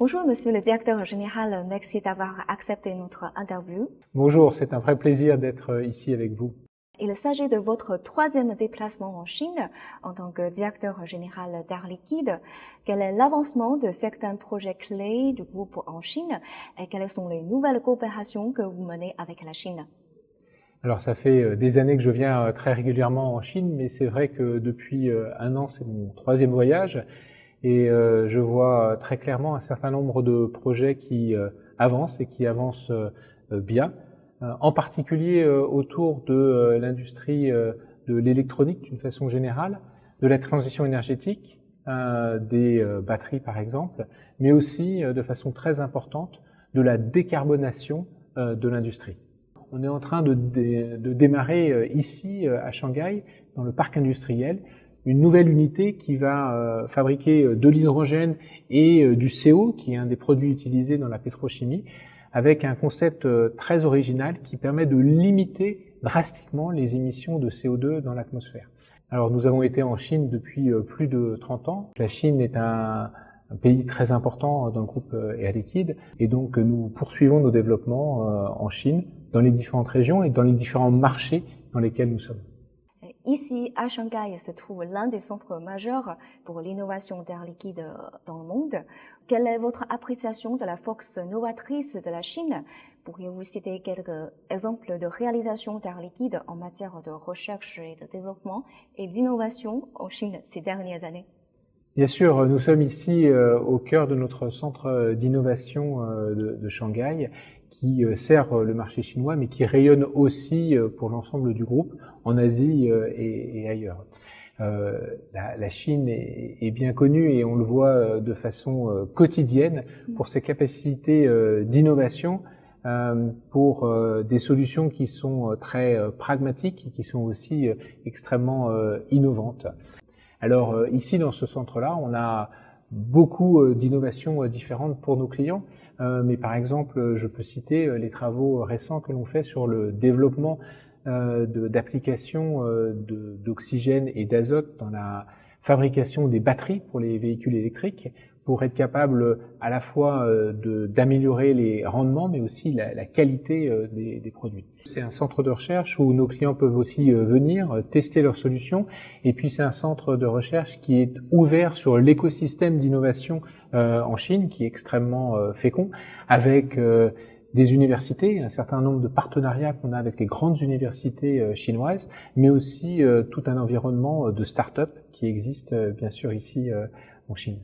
Bonjour, monsieur le directeur général. Merci d'avoir accepté notre interview. Bonjour, c'est un vrai plaisir d'être ici avec vous. Il s'agit de votre troisième déplacement en Chine en tant que directeur général d'Air Liquide. Quel est l'avancement de certains projets clés du groupe en Chine et quelles sont les nouvelles coopérations que vous menez avec la Chine? Alors ça fait des années que je viens très régulièrement en Chine, mais c'est vrai que depuis un an, c'est mon troisième voyage et je vois très clairement un certain nombre de projets qui avancent et qui avancent bien, en particulier autour de l'industrie de l'électronique d'une façon générale, de la transition énergétique, des batteries par exemple, mais aussi de façon très importante de la décarbonation de l'industrie. On est en train de démarrer ici à Shanghai, dans le parc industriel, une nouvelle unité qui va fabriquer de l'hydrogène et du CO, qui est un des produits utilisés dans la pétrochimie, avec un concept très original qui permet de limiter drastiquement les émissions de CO2 dans l'atmosphère. Alors nous avons été en Chine depuis plus de 30 ans. La Chine est un pays très important dans le groupe Air Liquide et donc nous poursuivons nos développements en Chine, dans les différentes régions et dans les différents marchés dans lesquels nous sommes. Ici, à Shanghai, se trouve l'un des centres majeurs pour l'innovation d'Air Liquide dans le monde. Quelle est votre appréciation de la force novatrice de la Chine? Pourriez-vous citer quelques exemples de réalisation d'Air Liquide en matière de recherche et de développement et d'innovation en Chine ces dernières années? Bien sûr, nous sommes ici au cœur de notre centre d'innovation de Shanghai, qui sert le marché chinois, mais qui rayonne aussi pour l'ensemble du groupe en Asie et ailleurs. La Chine est bien connue et on le voit de façon quotidienne pour ses capacités d'innovation, pour des solutions qui sont très pragmatiques et qui sont aussi extrêmement innovantes. Alors ici, dans ce centre-là, on a beaucoup d'innovations différentes pour nos clients, mais par exemple, je peux citer les travaux récents que l'on fait sur le développement d'applications d'oxygène et d'azote dans la fabrication des batteries pour les véhicules électriques, pour être capable à la fois d'améliorer les rendements, mais aussi la qualité des produits. C'est un centre de recherche où nos clients peuvent aussi venir tester leurs solutions, et puis c'est un centre de recherche qui est ouvert sur l'écosystème d'innovation en Chine, qui est extrêmement fécond, avec des universités, un certain nombre de partenariats qu'on a avec les grandes universités chinoises, mais aussi tout un environnement de start-up qui existe bien sûr ici en Chine.